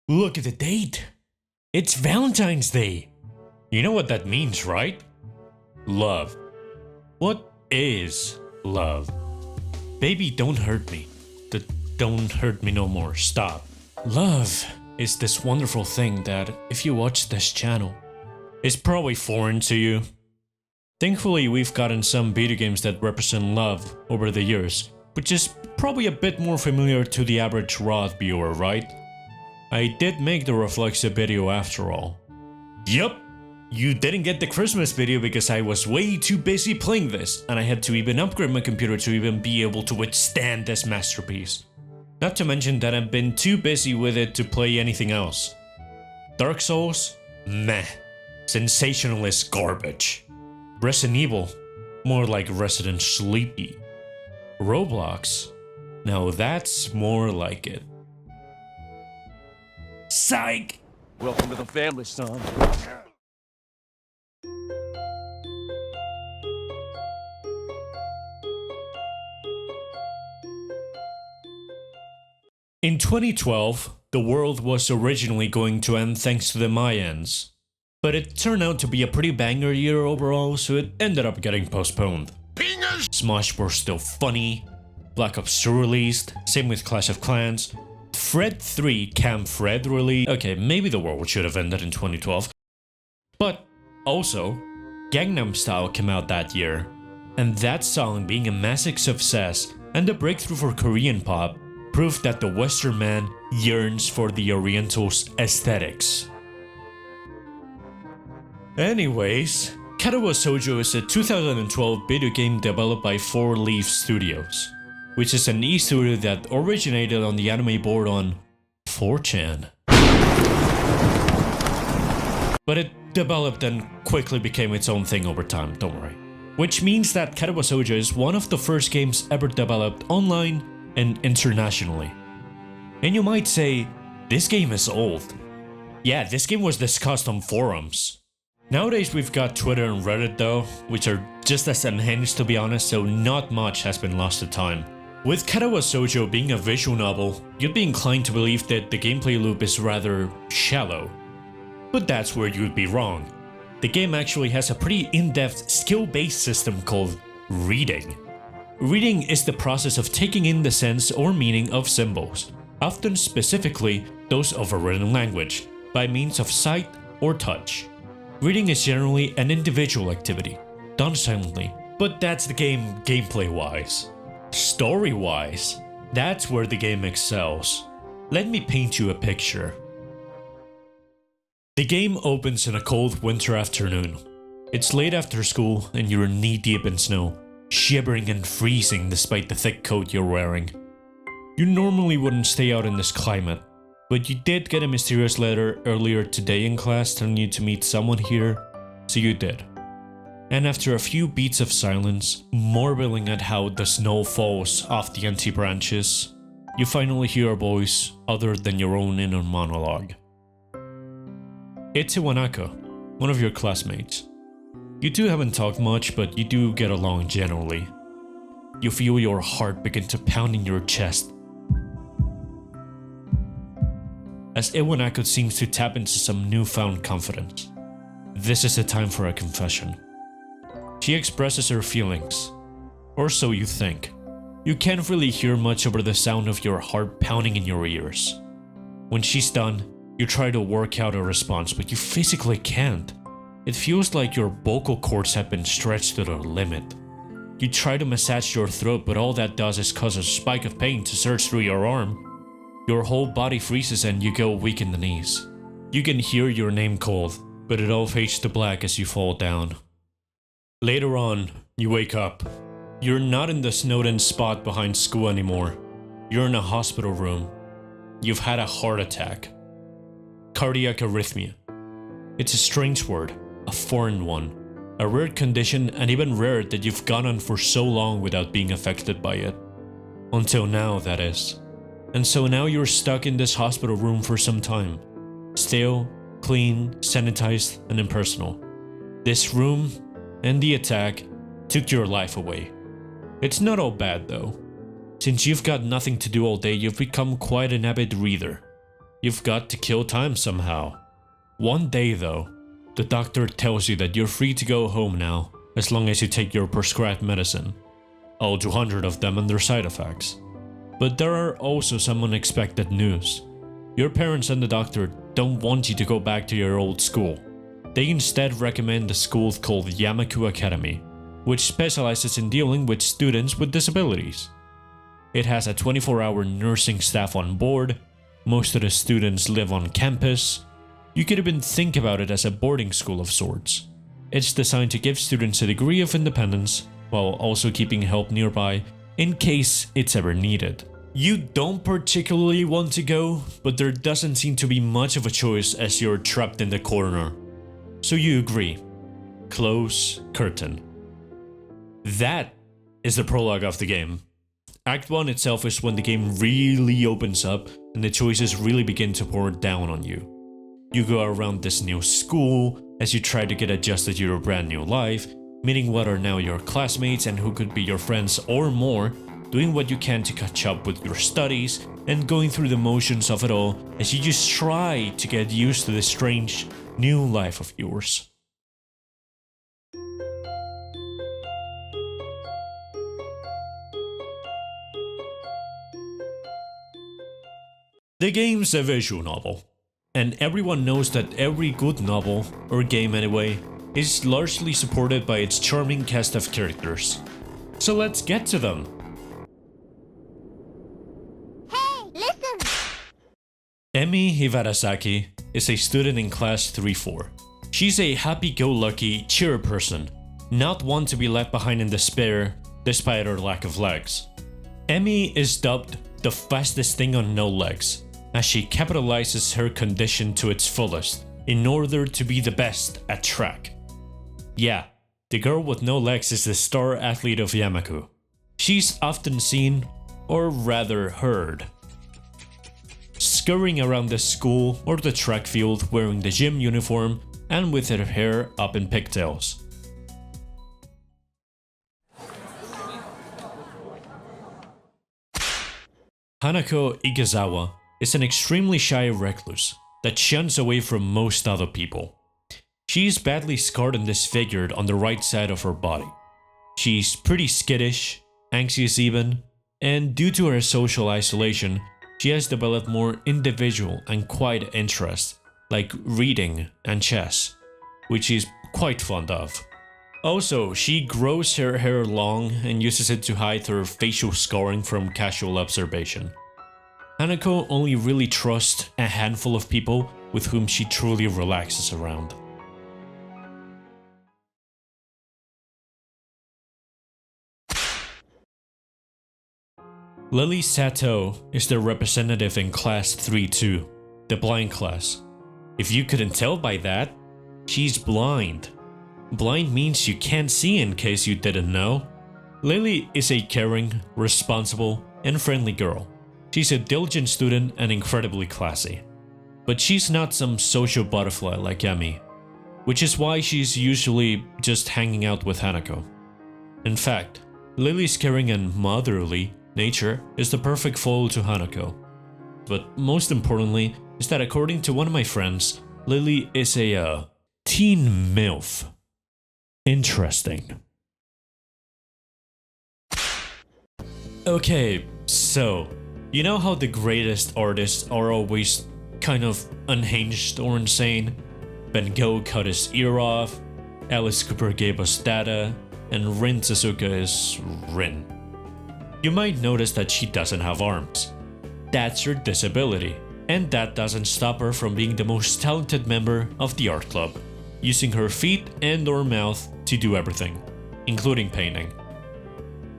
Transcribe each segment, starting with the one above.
Look at the date. It's Valentine's Day. You know what that means, right? Love. What is love? Baby, don't hurt me. Don't hurt me no more. Stop. Love is this wonderful thing that, if you watch this channel, is probably foreign to you. Thankfully, we've gotten some video games that represent love over the years, which is probably a bit more familiar to the average Roth viewer, right? I did make the reflexive video after all. Yup, you didn't get the Christmas video because I was way too busy playing this, and I had to even upgrade my computer to even be able to withstand this masterpiece. Not to mention that I've been too busy with it to play anything else. Dark Souls? Meh. Sensationalist garbage. Resident Evil? More like Resident Sleepy. Roblox? Now that's more like it. Psych! Welcome to the family, son. In 2012, the world was originally going to end thanks to the Mayans. But it turned out to be a pretty banger year overall, so it ended up getting postponed. Pingers! Smosh were still funny, Black Ops 2 released, same with Clash of Clans, Fred 3 Camp Fred released. Okay, maybe the world should have ended in 2012. But also, Gangnam Style came out that year, and that song being a massive success and a breakthrough for Korean pop proved that the Western man yearns for the Oriental's aesthetics. Anyways, Katawa Shoujo is a 2012 video game developed by 4 Leaf Studios, which is an e-studio that originated on the anime board on 4chan. But it developed and quickly became its own thing over time, don't worry. Which means that Katawa Shoujo is one of the first games ever developed online and internationally. And you might say, this game is old. Yeah, this game was discussed on forums. Nowadays we've got Twitter and Reddit though, which are just as unhinged to be honest, so not much has been lost to time. With Katawa Shoujo being a visual novel, you'd be inclined to believe that the gameplay loop is rather shallow. But that's where you'd be wrong. The game actually has a pretty in-depth skill-based system called reading. Reading is the process of taking in the sense or meaning of symbols, often specifically those of a written language, by means of sight or touch. Reading is generally an individual activity, done silently, but that's the game gameplay-wise. Story-wise, that's where the game excels. Let me paint you a picture. The game opens in a cold winter afternoon. It's late after school and you're knee-deep in snow, shivering and freezing despite the thick coat you're wearing. You normally wouldn't stay out in this climate, but you did get a mysterious letter earlier today in class telling you to meet someone here, so you did. And after a few beats of silence, marveling at how the snow falls off the empty branches, you finally hear a voice other than your own inner monologue. It's Iwanaka, one of your classmates. You two haven't talked much, but you do get along generally. You feel your heart begin to pound in your chest as Iwanaka seems to tap into some newfound confidence. This is the time for a confession. She expresses her feelings, or so you think. You can't really hear much over the sound of your heart pounding in your ears. When she's done, you try to work out a response, but you physically can't. It feels like your vocal cords have been stretched to their limit. You try to massage your throat, but all that does is cause a spike of pain to surge through your arm. Your whole body freezes and you go weak in the knees. You can hear your name called, but it all fades to black as you fall down. Later on, you wake up. You're not in the snowed-in spot behind school anymore. You're in a hospital room. You've had a heart attack. Cardiac arrhythmia. It's a strange word, a foreign one. A rare condition, and even rarer that you've gone on for so long without being affected by it. Until now, that is. And so now you're stuck in this hospital room for some time. Stale, clean, sanitized, and impersonal. This room, and the attack, took your life away. It's not all bad though. Since you've got nothing to do all day, you've become quite an avid reader. you've got to kill time somehow. One day though, the doctor tells you that you're free to go home now, as long as you take your prescribed medicine. All 200 of them and their side effects. But there are also some unexpected news. Your parents and the doctor don't want you to go back to your old school. They instead recommend a school called Yamaku Academy, which specializes in dealing with students with disabilities. It has a 24-hour nursing staff on board, most of the students live on campus. You could even think about it as a boarding school of sorts. It's designed to give students a degree of independence, while also keeping help nearby in case it's ever needed. You don't particularly want to go, but there doesn't seem to be much of a choice as you're trapped in the corner. So you agree. Close curtain. That is the prologue of the game. Act 1 itself is when the game really opens up and the choices really begin to pour down on you. You go around this new school as you try to get adjusted to your brand new life, meeting what are now your classmates and who could be your friends or more, doing what you can to catch up with your studies, and going through the motions of it all as you just try to get used to this strange new life of yours. The game's a visual novel, and everyone knows that every good novel, or game anyway, is largely supported by its charming cast of characters. So let's get to them! Hey, listen! Emi Hibarasaki is a student in class 3-4. She's a happy-go-lucky, cheer person, not one to be left behind in despair despite her lack of legs. Emi is dubbed the fastest thing on no legs, as she capitalizes her condition to its fullest in order to be the best at track. Yeah, the girl with no legs is the star athlete of Yamaku. She's often seen, or rather heard, scurrying around the school or the track field wearing the gym uniform and with her hair up in pigtails. Hanako Ikezawa is an extremely shy recluse that shuns away from most other people. She's badly scarred and disfigured on the right side of her body. She's pretty skittish, anxious even, and due to her social isolation, she has developed more individual and quiet interests like reading and chess, which she's quite fond of. Also, she grows her hair long and uses it to hide her facial scarring from casual observation. Hanako only really trusts a handful of people with whom she truly relaxes around. Lily Sato is the representative in class 3-2, the blind class. If you couldn't tell by that, she's blind. Blind means you can't see, in case you didn't know. Lily is a caring, responsible, and friendly girl. She's a diligent student and incredibly classy. But she's not some social butterfly like Emi, which is why she's usually just hanging out with Hanako. In fact, Lily's caring and motherly nature is the perfect foil to Hanako. But most importantly is that according to one of my friends, Lily is a teen MILF. Interesting. Okay, so, you know how the greatest artists are always kind of unhinged or insane? Van Gogh cut his ear off, Alice Cooper gave us data, and Rin Tezuka is Rin. You might notice that she doesn't have arms. That's her disability, and that doesn't stop her from being the most talented member of the art club, using her feet and/or mouth to do everything, including painting.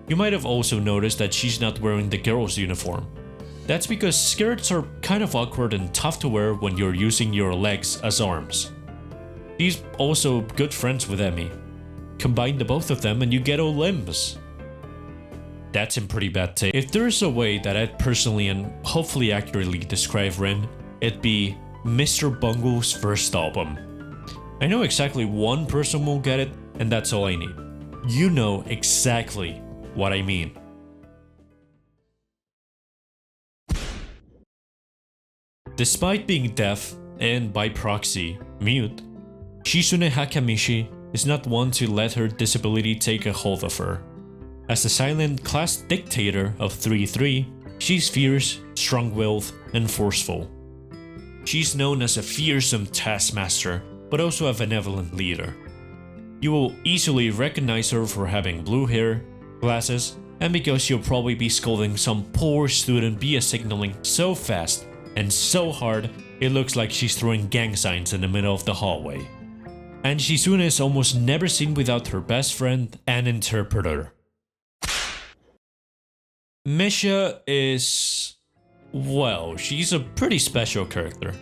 You might have also noticed that she's not wearing the girl's uniform. That's because skirts are kind of awkward and tough to wear when you're using your legs as arms. She's also good friends with Emi. Combine the both of them and you get all limbs. That's in pretty bad taste. If there's a way that I'd personally and hopefully accurately describe Rin, it'd be Mr. Bungle's first album. I know exactly one person will get it, and that's all I need. You know exactly what I mean. Despite being deaf and by proxy, mute, Shizune Hakamishi is not one to let her disability take a hold of her. As the silent class dictator of 3-3, she's fierce, strong-willed, and forceful. She's known as a fearsome taskmaster, but also a benevolent leader. You will easily recognize her for having blue hair, glasses, and because she'll probably be scolding some poor student via signaling so fast and so hard it looks like she's throwing gang signs in the middle of the hallway. And Shizune is almost never seen without her best friend and interpreter. Misha is... well, she's a pretty special character.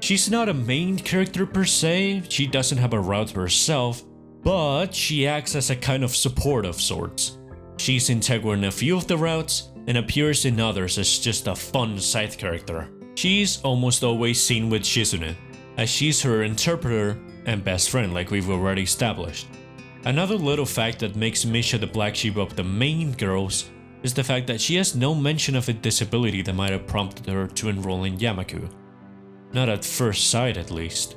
She's not a main character per se, she doesn't have a route herself, but she acts as a kind of support of sorts. She's integral in a few of the routes and appears in others as just a fun side character. She's almost always seen with Shizune, as she's her interpreter and best friend like we've already established. Another little fact that makes Misha the black sheep of the main girls is the fact that she has no mention of a disability that might have prompted her to enroll in Yamaku. Not at first sight at least.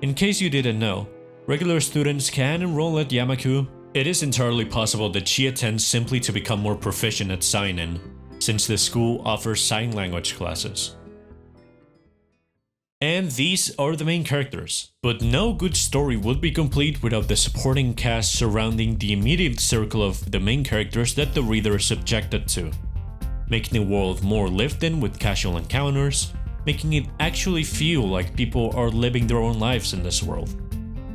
In case you didn't know, regular students can enroll at Yamaku. It is entirely possible that she attends simply to become more proficient at sign-in, since the school offers sign language classes. And these are the main characters, but no good story would be complete without the supporting cast surrounding the immediate circle of the main characters that the reader is subjected to, making the world more lived in with casual encounters, making it actually feel like people are living their own lives in this world.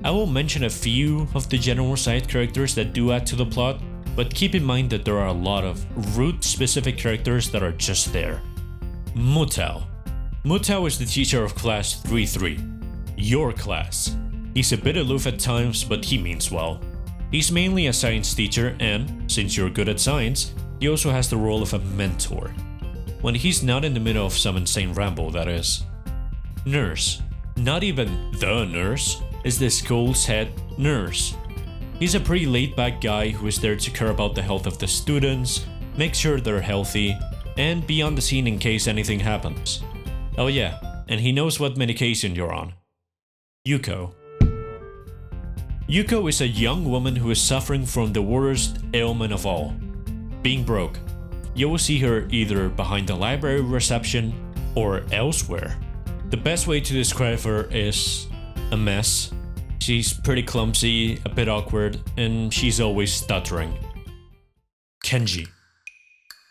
I will mention a few of the general side characters that do add to the plot, but keep in mind that there are a lot of route-specific characters that are just there. Mutao. Mutao is the teacher of class 3-3, your class. He's a bit aloof at times, but he means well. He's mainly a science teacher and, since you're good at science, he also has the role of a mentor. When he's not in the middle of some insane ramble, that is. Nurse. Not even the nurse, is the school's head nurse. He's a pretty laid-back guy who is there to care about the health of the students, make sure they're healthy, and be on the scene in case anything happens. Oh yeah, and he knows what medication you're on. Yuko. Yuko is a young woman who is suffering from the worst ailment of all, being broke. You will see her either behind the library reception or elsewhere. The best way to describe her is a mess. She's pretty clumsy, a bit awkward, and she's always stuttering. Kenji.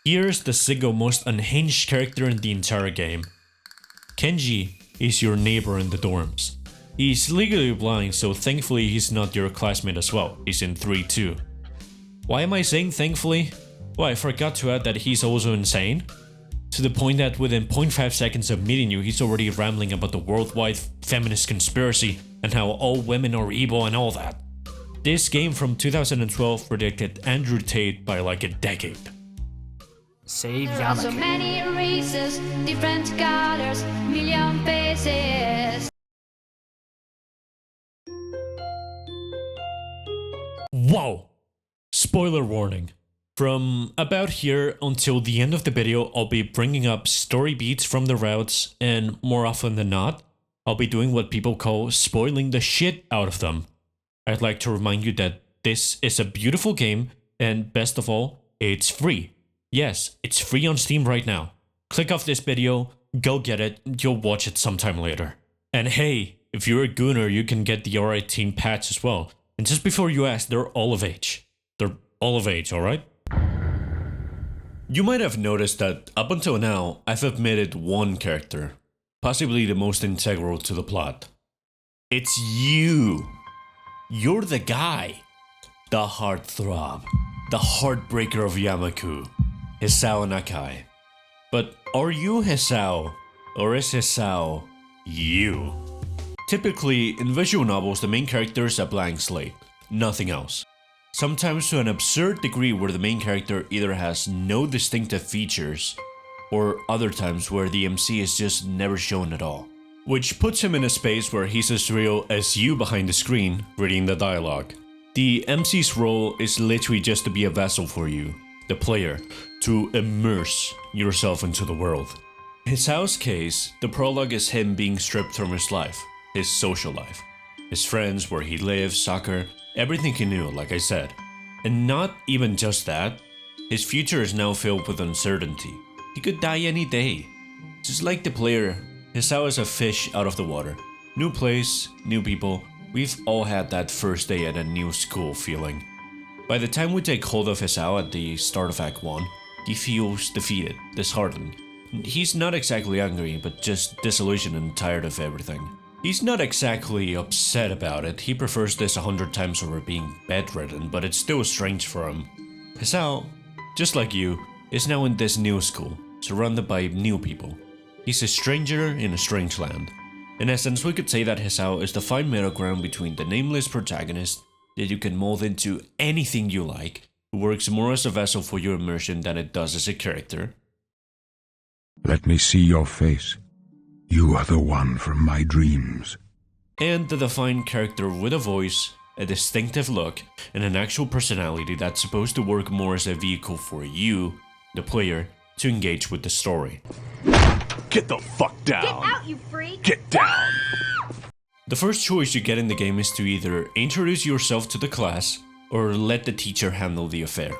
Here's the single most unhinged character in the entire game. Kenji is your neighbor in the dorms. He's legally blind, so thankfully he's not your classmate as well. He's in 3-2. Why am I saying thankfully? Well, I forgot to add that he's also insane. To the point that within 0.5 seconds of meeting you, he's already rambling about the worldwide feminist conspiracy and how all women are evil and all that. This game from 2012 predicted Andrew Tate by like a decade. Save There are so Yamaku. many races, different colors, million faces. Wow! Spoiler warning. From about here until the end of the video, I'll be bringing up story beats from the routes, and more often than not, I'll be doing what people call spoiling the shit out of them. I'd like to remind you that this is a beautiful game, and best of all, it's free. Yes, it's free on Steam right now. Click off this video, go get it, you'll watch it sometime later. And hey, if you're a gooner, you can get the R18 patch as well. And just before you ask, they're all of age. They're all of age, alright? You might have noticed that up until now, I've omitted one character, possibly the most integral to the plot. It's you. You're the guy. The heartthrob. The heartbreaker of Yamaku. Hisao Nakai. But are you Hisao? Or is Hisao you? Typically, in visual novels, the main character is a blank slate. Nothing else. Sometimes to an absurd degree where the main character either has no distinctive features, or other times where the MC is just never shown at all. Which puts him in a space where he's as real as you behind the screen, reading the dialogue. The MC's role is literally just to be a vessel for you, the player, to immerse yourself into the world. Hisao's case, the prologue is him being stripped from his life, his social life, his friends, where he lives, soccer, everything he knew, like I said. And not even just that, his future is now filled with uncertainty. He could die any day. Just like the player, Hisao is a fish out of the water. New place, new people. We've all had that first day at a new school feeling. By the time we take hold of Hisao at the start of Act 1, he feels defeated, disheartened. He's not exactly angry, but just disillusioned and tired of everything. He's not exactly upset about it. He prefers this 100 times over being bedridden, but it's still strange for him. Hisao, just like you, is now in this new school, surrounded by new people. He's a stranger in a strange land. In essence, we could say that Hisao is the fine middle ground between the nameless protagonist that you can mold into anything you like, who works more as a vessel for your immersion than it does as a character. Let me see your face. You are the one from my dreams. And the defined character with a voice, a distinctive look, and an actual personality that's supposed to work more as a vehicle for you, the player, to engage with the story. Get the fuck down! Get out, you freak! Get down! The first choice you get in the game is to either introduce yourself to the class, or let the teacher handle the affair.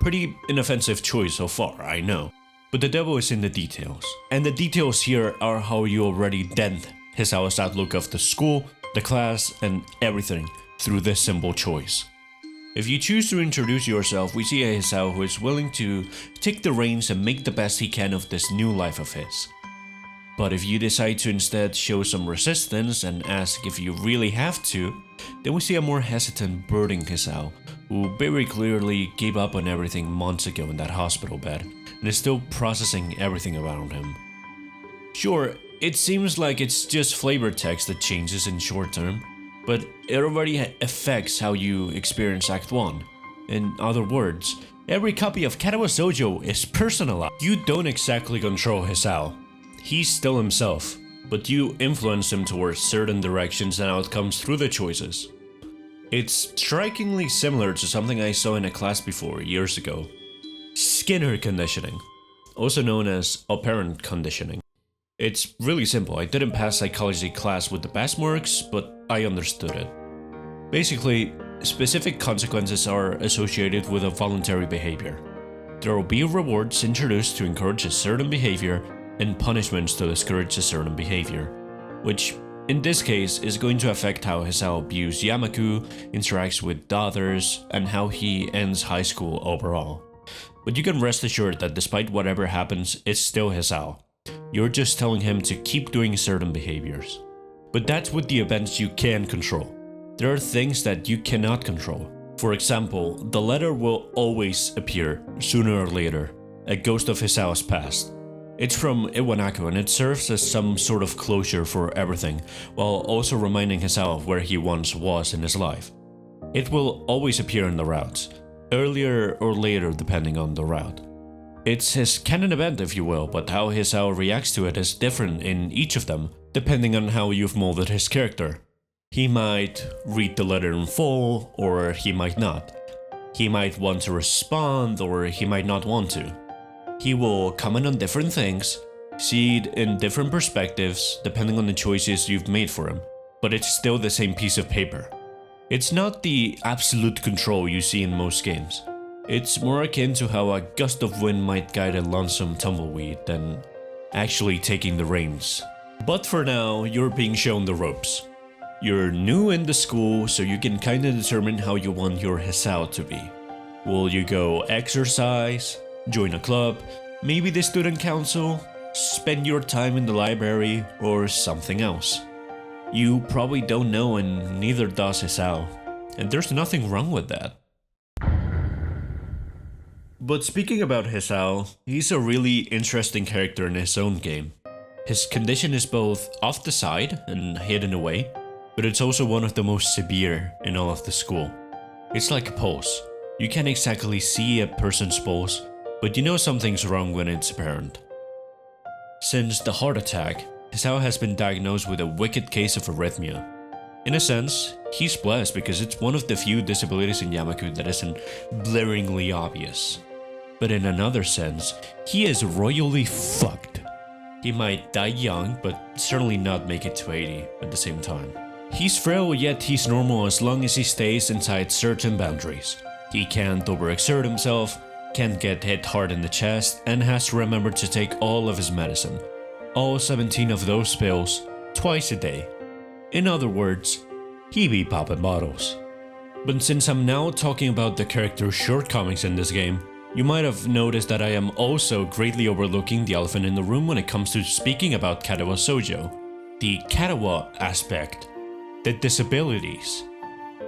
Pretty inoffensive choice so far, I know. But the devil is in the details. And the details here are how you already dent Hisao's outlook of the school, the class, and everything through this simple choice. If you choose to introduce yourself, we see a Hisao who is willing to take the reins and make the best he can of this new life of his. But if you decide to instead show some resistance and ask if you really have to, then we see a more hesitant, brooding Hisao, who very clearly gave up on everything months ago in that hospital bed, and is still processing everything around him. Sure, it seems like it's just flavor text that changes in short term, but it already affects how you experience Act 1. In other words, every copy of Katawa Shoujo is personalized. You don't exactly control Hisao. He's still himself, but you influence him towards certain directions and outcomes through the choices. It's strikingly similar to something I saw in a class before years ago. Skinner conditioning, also known as operant conditioning. It's really simple. I didn't pass psychology class with the best marks, but I understood it. Basically, specific consequences are associated with a voluntary behavior. There will be rewards introduced to encourage a certain behavior and punishments to discourage a certain behavior, which in this case is going to affect how Hisao views Yamaku, interacts with others, and how he ends high school overall. But you can rest assured that despite whatever happens, it's still Hisao. You're just telling him to keep doing certain behaviors. But that's with the events you can control. There are things that you cannot control. For example, the letter will always appear, sooner or later, a ghost of Hisao's past. It's from Iwanaku and it serves as some sort of closure for everything, while also reminding Hisao of where he once was in his life. It will always appear in the routes, earlier or later depending on the route. It's his canon event, if you will, but how Hisao reacts to it is different in each of them, depending on how you've molded his character. He might read the letter in full, or he might not. He might want to respond, or he might not want to. He will comment on different things, see it in different perspectives, depending on the choices you've made for him, but it's still the same piece of paper. It's not the absolute control you see in most games. It's more akin to how a gust of wind might guide a lonesome tumbleweed than actually taking the reins. But for now, you're being shown the ropes. You're new in the school, so you can kinda determine how you want your Hisao to be. Will you go exercise, join a club, maybe the student council, spend your time in the library, or something else? You probably don't know, and neither does Hisao. And there's nothing wrong with that. But speaking about Hisao, he's a really interesting character in his own game. His condition is both off the side and hidden away, but it's also one of the most severe in all of the school. It's like a pulse. You can't exactly see a person's pulse, but you know something's wrong when it's apparent. Since the heart attack, Hisao has been diagnosed with a wicked case of arrhythmia. In a sense, he's blessed because it's one of the few disabilities in Yamaku that isn't blaringly obvious. But in another sense, he is royally fucked. He might die young, but certainly not make it to 80 at the same time. He's frail, yet he's normal as long as he stays inside certain boundaries. He can't overexert himself, can't get hit hard in the chest, and has to remember to take all of his medicine. All 17 of those pills, twice a day. In other words, he be popping bottles. But since I'm now talking about the character's shortcomings in this game, you might have noticed that I am also greatly overlooking the elephant in the room when it comes to speaking about Katawa Shoujo. The Katawa aspect. The disabilities.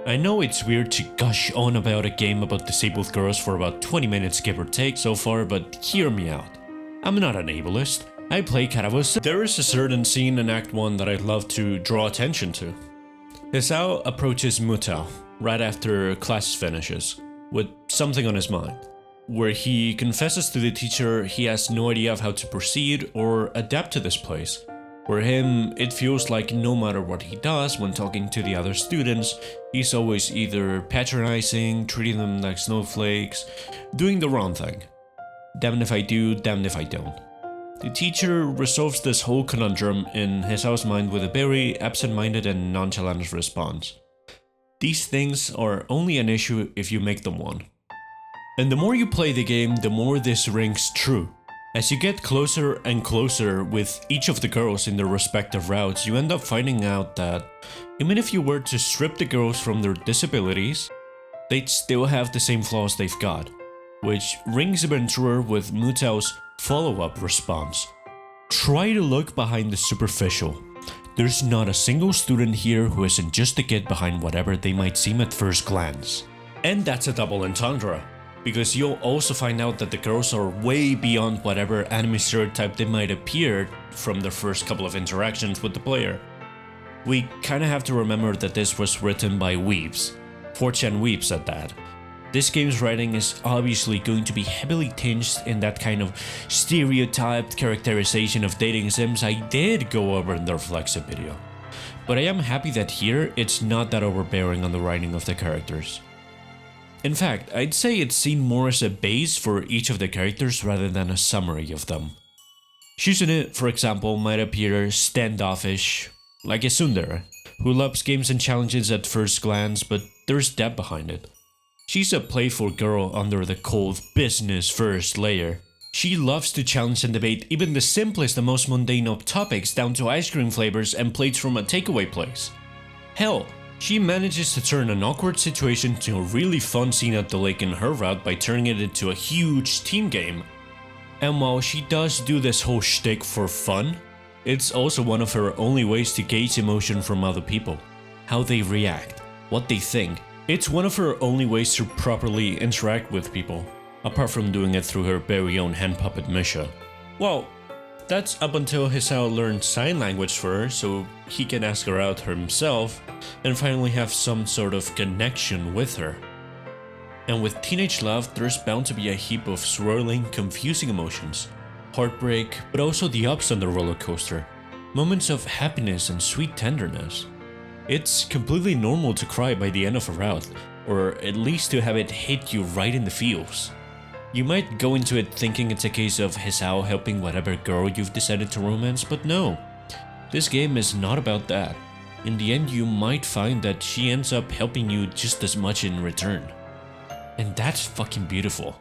I know it's weird to gush on about a game about disabled girls for about 20 minutes give or take so far, but hear me out. I'm not an ableist. I play Katawa. There is a certain scene in Act 1 that I'd love to draw attention to. Hisao approaches Mutao right after class finishes, with something on his mind, where he confesses to the teacher he has no idea of how to proceed or adapt to this place. For him, it feels like no matter what he does when talking to the other students, he's always either patronizing, treating them like snowflakes, doing the wrong thing. Damned if I do, damned if I don't. The teacher resolves this whole conundrum in Hisao's mind with a very absent-minded and nonchalant response. These things are only an issue if you make them one. And the more you play the game, the more this rings true. As you get closer and closer with each of the girls in their respective routes, you end up finding out that even if you were to strip the girls from their disabilities, they'd still have the same flaws they've got, which rings even truer with Mutao's follow-up response. Try to look behind the superficial. There's not a single student here who isn't just a kid behind whatever they might seem at first glance. And that's a double entendre, because you'll also find out that the girls are way beyond whatever anime stereotype they might appear from their first couple of interactions with the player. We kinda have to remember that this was written by weebs, 4chan weebs at that. This game's writing is obviously going to be heavily tinged in that kind of stereotyped characterization of dating sims I did go over in the reflexive video. But I am happy that here it's not that overbearing on the writing of the characters. In fact, I'd say it's seen more as a base for each of the characters rather than a summary of them. Shizune, for example, might appear standoffish, like a tsundere, who loves games and challenges at first glance, but there's depth behind it. She's a playful girl under the cold business first layer. She loves to challenge and debate even the simplest and most mundane of topics down to ice cream flavors and plates from a takeaway place. Hell, she manages to turn an awkward situation to a really fun scene at the lake in her route by turning it into a huge team game. And while she does do this whole shtick for fun, it's also one of her only ways to gauge emotion from other people. How they react, what they think. It's one of her only ways to properly interact with people, apart from doing it through her very own hand puppet Misha. Well, that's up until Hisao learned sign language for her so he can ask her out himself and finally have some sort of connection with her. And with teenage love, there's bound to be a heap of swirling, confusing emotions. Heartbreak, but also the ups on the roller coaster. Moments of happiness and sweet tenderness. It's completely normal to cry by the end of a route, or at least to have it hit you right in the feels. You might go into it thinking it's a case of Hisao helping whatever girl you've decided to romance, but no. This game is not about that. In the end, you might find that she ends up helping you just as much in return. And that's fucking beautiful.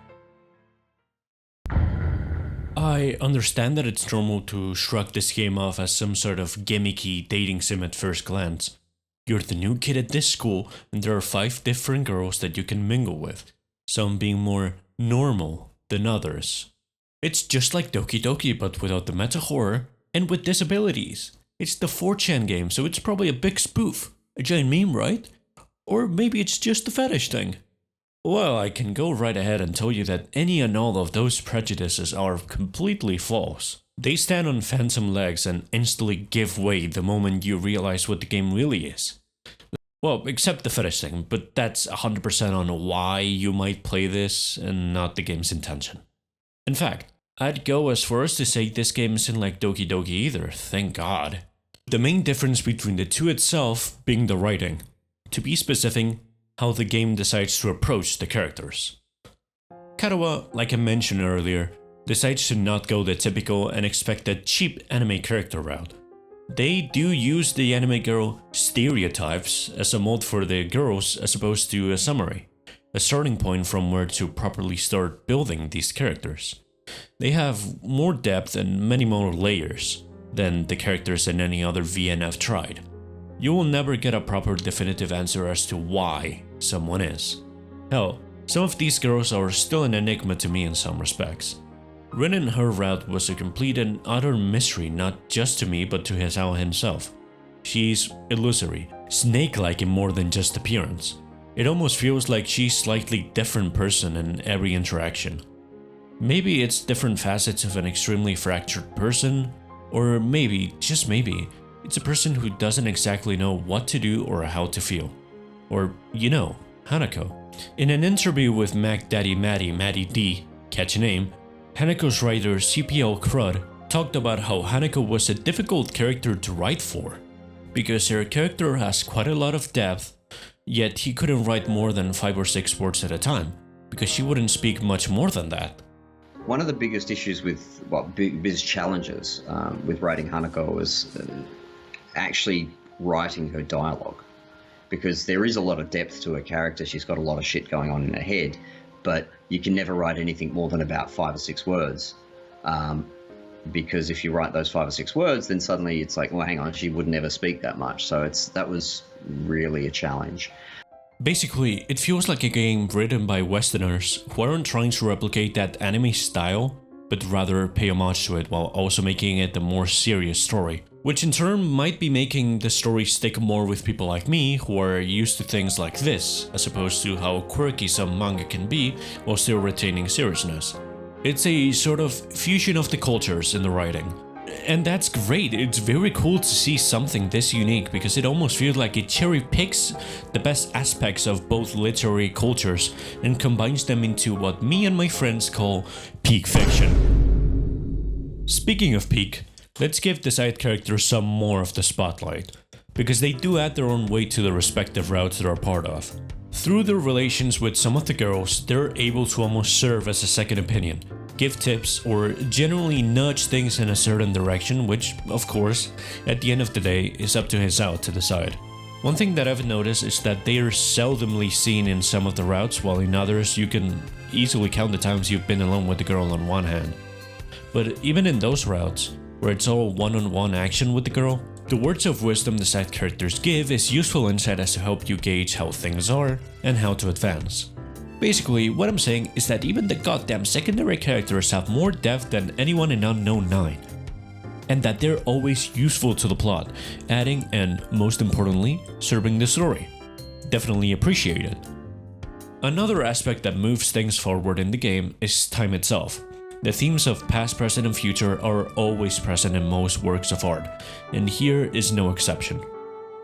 I understand that it's normal to shrug this game off as some sort of gimmicky dating sim at first glance. You're the new kid at this school, and there are 5 different girls that you can mingle with, some being more normal than others. It's just like Doki Doki, but without the meta horror and with disabilities. It's the 4chan game, so it's probably a big spoof, a giant meme, right? Or maybe it's just a fetish thing. Well, I can go right ahead and tell you that any and all of those prejudices are completely false. They stand on phantom legs and instantly give way the moment you realize what the game really is. Well, except the fetish thing, but that's 100% on why you might play this and not the game's intention. In fact, I'd go as far as to say this game isn't like Doki Doki either, thank God. The main difference between the two itself being the writing. To be specific, how the game decides to approach the characters. Katawa, like I mentioned earlier, decides to not go the typical and expected cheap anime character route. They do use the anime girl stereotypes as a mold for the girls as opposed to a summary, a starting point from where to properly start building these characters. They have more depth and many more layers than the characters in any other VN I've tried. You will never get a proper definitive answer as to why someone is. Hell, some of these girls are still an enigma to me in some respects. Rin and her route was a complete and utter mystery not just to me but to Hisao himself. She's illusory, snake-like in more than just appearance. It almost feels like she's a slightly different person in every interaction. Maybe it's different facets of an extremely fractured person, or maybe, just maybe, it's a person who doesn't exactly know what to do or how to feel. Or, Hanako. In an interview with Mac Daddy Maddie D, catch a name, Hanako's writer CPL Crud talked about how Hanako was a difficult character to write for, because her character has quite a lot of depth, yet he couldn't write more than 5 or 6 words at a time, because she wouldn't speak much more than that. One of the biggest issues with, biggest challenges with writing Hanako was actually writing her dialogue, because there is a lot of depth to her character. She's got a lot of shit going on in her head, but you can never write anything more than about 5 or 6 words, because if you write those 5 or 6 words, then suddenly it's like, well, hang on, she would never speak that much. So that was really a challenge. Basically, it feels like a game written by Westerners who aren't trying to replicate that anime style, but rather pay homage to it while also making it a more serious story, which in turn might be making the story stick more with people like me who are used to things like this, as opposed to how quirky some manga can be while still retaining seriousness. It's a sort of fusion of the cultures in the writing. And that's great. It's very cool to see something this unique because it almost feels like it cherry picks the best aspects of both literary cultures and combines them into what me and my friends call peak fiction. Speaking of peak, let's give the side characters some more of the spotlight, because they do add their own weight to the respective routes they're a part of. Through their relations with some of the girls, they're able to almost serve as a second opinion, give tips, or generally nudge things in a certain direction, which, of course, at the end of the day, is up to Hisao to decide. One thing that I've noticed is that they are seldomly seen in some of the routes, while in others you can easily count the times you've been alone with the girl on one hand. But even in those routes, where it's all one-on-one action with the girl, the words of wisdom the side characters give is useful insight as to help you gauge how things are and how to advance. Basically, what I'm saying is that even the goddamn secondary characters have more depth than anyone in Unknown 9. And that they're always useful to the plot, adding and, most importantly, serving the story. Definitely appreciated. Another aspect that moves things forward in the game is time itself. The themes of past, present, and future are always present in most works of art, and here is no exception.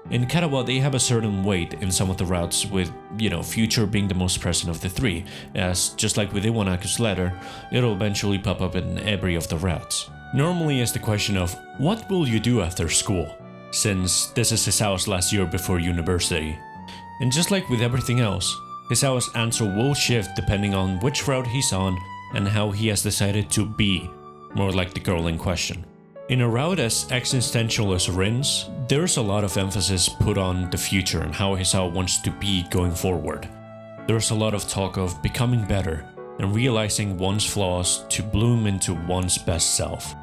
In Katawa, they have a certain weight in some of the routes, with, future being the most present of the 3, as, just like with Iwanaku's letter, it'll eventually pop up in every of the routes. Normally it's the question of, what will you do after school? Since this is Hisao's last year before university. And just like with everything else, Hisao's answer will shift depending on which route he's on and how he has decided to be, more like the girl in question. In a route as existential as Rin's, there's a lot of emphasis put on the future and how Hisao wants to be going forward. There's a lot of talk of becoming better and realizing one's flaws to bloom into one's best self.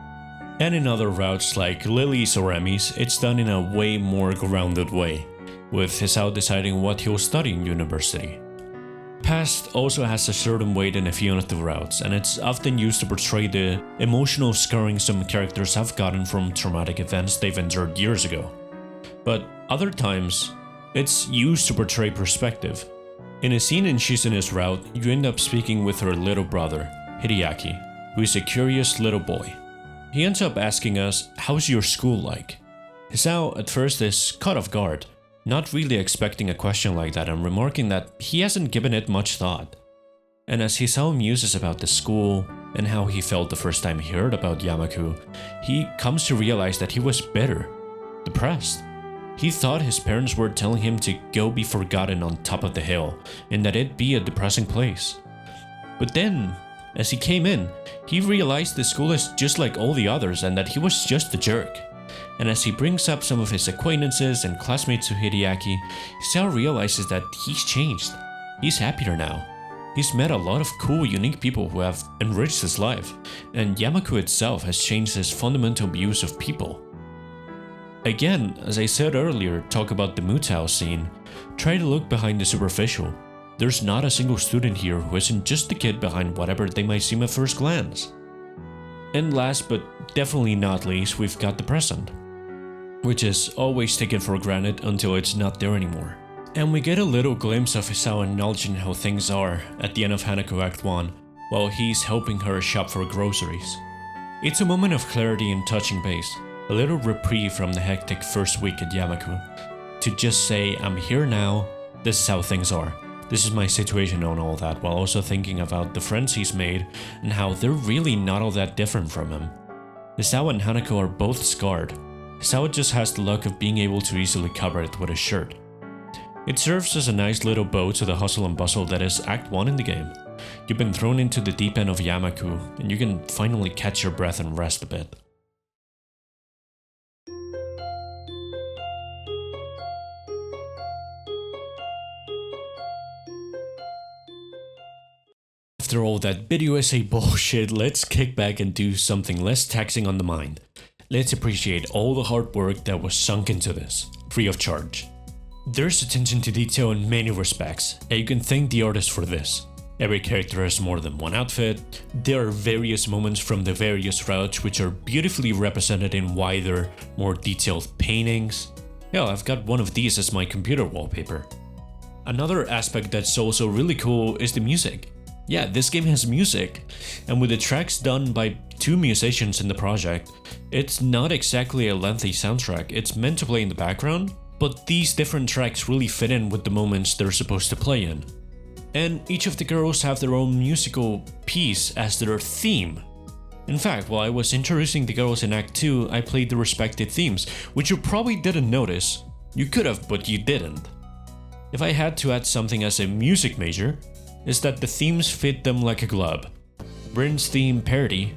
And in other routes like Lily's or Emmy's, it's done in a way more grounded way, with Hisao deciding what he'll study in university. Past also has a certain weight in a few of the routes, and it's often used to portray the emotional scarring some characters have gotten from traumatic events they've endured years ago. But other times, it's used to portray perspective. In a scene in Shizune's route, you end up speaking with her little brother, Hideaki, who is a curious little boy. He ends up asking us, "How's your school like?" Hisao at first is caught off guard, not really expecting a question like that and remarking that he hasn't given it much thought. And as Hisao muses about the school and how he felt the first time he heard about Yamaku, he comes to realize that he was bitter, depressed. He thought his parents were telling him to go be forgotten on top of the hill and that it'd be a depressing place. But then, As he came in, he realized the school is just like all the others and that he was just a jerk. And as he brings up some of his acquaintances and classmates to Hideaki, Hisao realizes that he's changed. He's happier now. He's met a lot of cool, unique people who have enriched his life, and Yamaku itself has changed his fundamental views of people. Again, as I said earlier, talk about the Mutao scene, try to look behind the superficial. There's not a single student here who isn't just the kid behind whatever they might seem at first glance. And last but definitely not least, we've got the present, which is always taken for granted until it's not there anymore. And we get a little glimpse of Hisao acknowledging how things are at the end of Hanako Act 1, while he's helping her shop for groceries. It's a moment of clarity and touching base, a little reprieve from the hectic first week at Yamaku, to just say, I'm here now, this is how things are, this is my situation and all that, while also thinking about the friends he's made and how they're really not all that different from him. Hisao and Hanako are both scarred. Hisao just has the luck of being able to easily cover it with a shirt. It serves as a nice little bow to the hustle and bustle that is Act 1 in the game. You've been thrown into the deep end of Yamaku, and you can finally catch your breath and rest a bit. After all that video essay bullshit, let's kick back and do something less taxing on the mind. Let's appreciate all the hard work that was sunk into this, free of charge. There's attention to detail in many respects, and you can thank the artist for this. Every character has more than one outfit, there are various moments from the various routes which are beautifully represented in wider, more detailed paintings. Hell, I've got one of these as my computer wallpaper. Another aspect that's also really cool is the music. Yeah, this game has music, and with the tracks done by 2 musicians in the project, it's not exactly a lengthy soundtrack, it's meant to play in the background, but these different tracks really fit in with the moments they're supposed to play in. And each of the girls have their own musical piece as their theme. In fact, while I was introducing the girls in Act 2, I played the respective themes, which you probably didn't notice. You could have, but you didn't. If I had to add something as a music major, is that the themes fit them like a glove. Bryn's theme, Parody,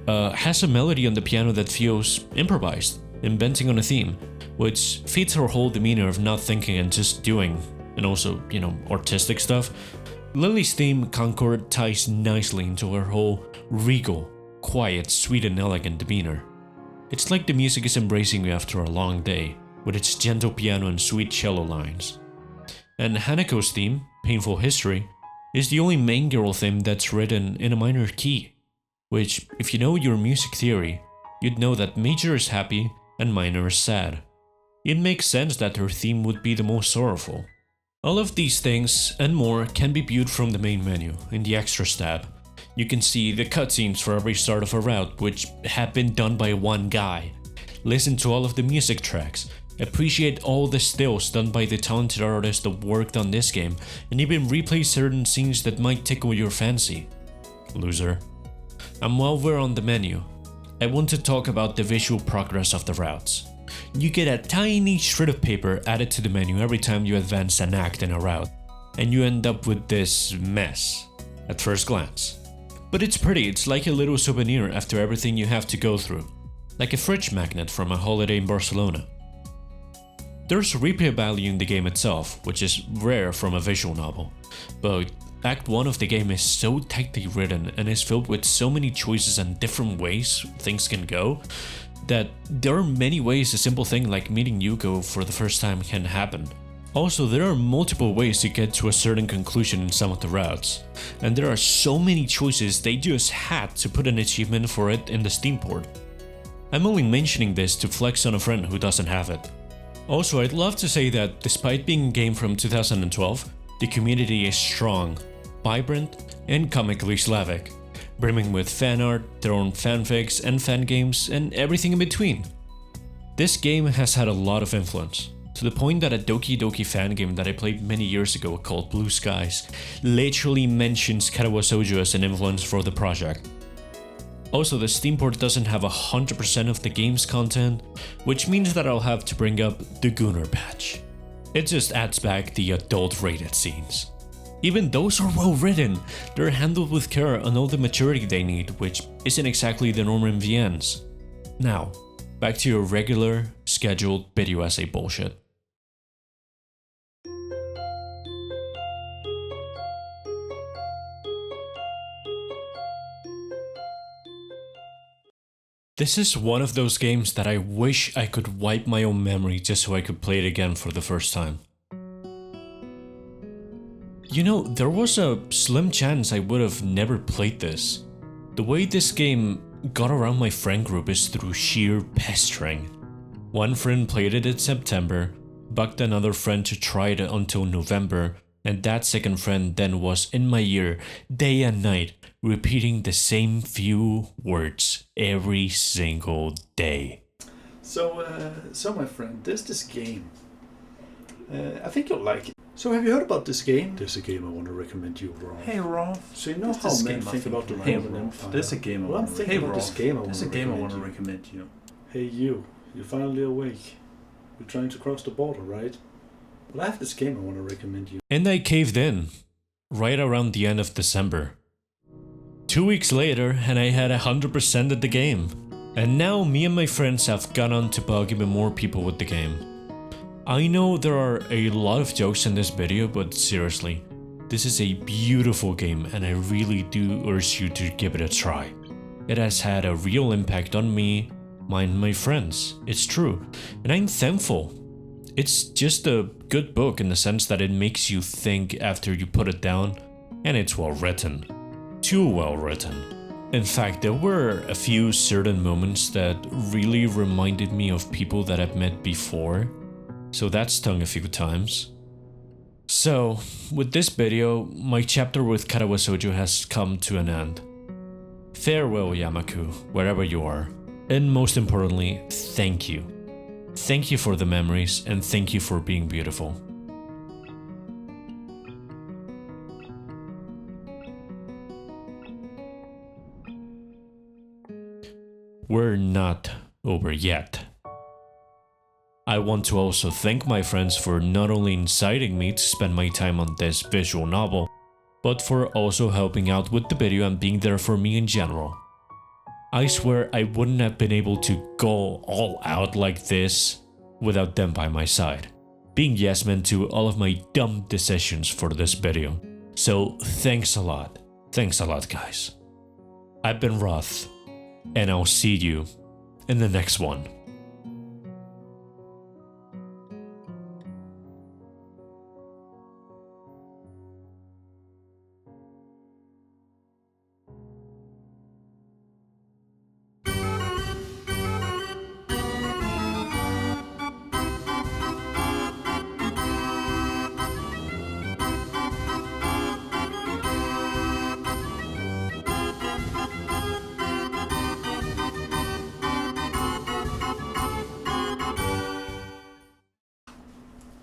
has a melody on the piano that feels improvised, inventing on a theme, which fits her whole demeanor of not thinking and just doing, and also, artistic stuff. Lily's theme, Concord, ties nicely into her whole regal, quiet, sweet and elegant demeanor. It's like the music is embracing you after a long day, with its gentle piano and sweet cello lines. And Hanako's theme, Painful History, is the only main girl theme that's written in a minor key, which, if you know your music theory, you'd know that major is happy and minor is sad. It makes sense that her theme would be the most sorrowful. All of these things and more can be viewed from the main menu, in the Extras tab. You can see the cutscenes for every start of a route, which have been done by one guy. Listen to all of the music tracks, appreciate all the stills done by the talented artists that worked on this game, and even replay certain scenes that might tickle your fancy. Loser. And while we're on the menu, I want to talk about the visual progress of the routes. You get a tiny shred of paper added to the menu every time you advance an act in a route, and you end up with this mess, at first glance. But it's pretty, it's like a little souvenir after everything you have to go through, like a fridge magnet from a holiday in Barcelona. There's replay value in the game itself, which is rare from a visual novel, but Act 1 of the game is so tightly written and is filled with so many choices and different ways things can go, that there are many ways a simple thing like meeting Yuko for the first time can happen. Also, there are multiple ways to get to a certain conclusion in some of the routes, and there are so many choices they just had to put an achievement for it in the Steam port. I'm only mentioning this to flex on a friend who doesn't have it. Also, I'd love to say that despite being a game from 2012, the community is strong, vibrant, and comically Slavic, brimming with fan art, their own fanfics and fan games, and everything in between. This game has had a lot of influence, to the point that a Doki Doki fan game that I played many years ago called Blue Skies literally mentions Katawa Shoujo as an influence for the project. Also, the Steam port doesn't have 100% of the game's content, which means that I'll have to bring up the Gunnar patch. It just adds back the adult rated scenes. Even those are well written. They're handled with care and all the maturity they need, which isn't exactly the norm in VNs. Now, back to your regular, scheduled video essay bullshit. This is one of those games that I wish I could wipe my own memory just so I could play it again for the first time. You know, there was a slim chance I would have never played this. The way this game got around my friend group is through sheer pestering. One friend played it in September, bugged another friend to try it until November, and that second friend then was in my ear day and night, repeating the same few words every single day. So my friend, there's this game. I think you'll like it. So have you heard about this game? There's a game I want to recommend you, Roth. Hey, Roth. So you know There's how this men game I think about the like. Roman Hey, Empire? There's a game I Well, I'm want to thinking about this game I want There's to a game I recommend want to you. recommend you. Hey you're finally awake. You're trying to cross the border, right? Well, I have this game I want to recommend you. And I caved in, right around the end of December. 2 weeks later, and I had 100% of the game. And now me and my friends have gone on to bug even more people with the game. I know there are a lot of jokes in this video, but seriously, this is a beautiful game and I really do urge you to give it a try. It has had a real impact on me, and my friends, it's true, and I'm thankful. It's just a good book in the sense that it makes you think after you put it down, and it's well written. Too well written. In fact, there were a few certain moments that really reminded me of people that I've met before, so that stung a few times. So, with this video, my chapter with Katawa Shoujo has come to an end. Farewell, Yamaku, wherever you are. And most importantly, thank you. Thank you for the memories, and thank you for being beautiful. We're not over yet. I want to also thank my friends for not only inciting me to spend my time on this visual novel, but for also helping out with the video and being there for me in general. I swear I wouldn't have been able to go all out like this without them by my side, being yes men to all of my dumb decisions for this video. So thanks a lot guys. I've been Roth, and I'll see you in the next one.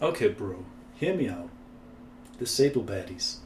Okay, bro, hear me out. Disable baddies.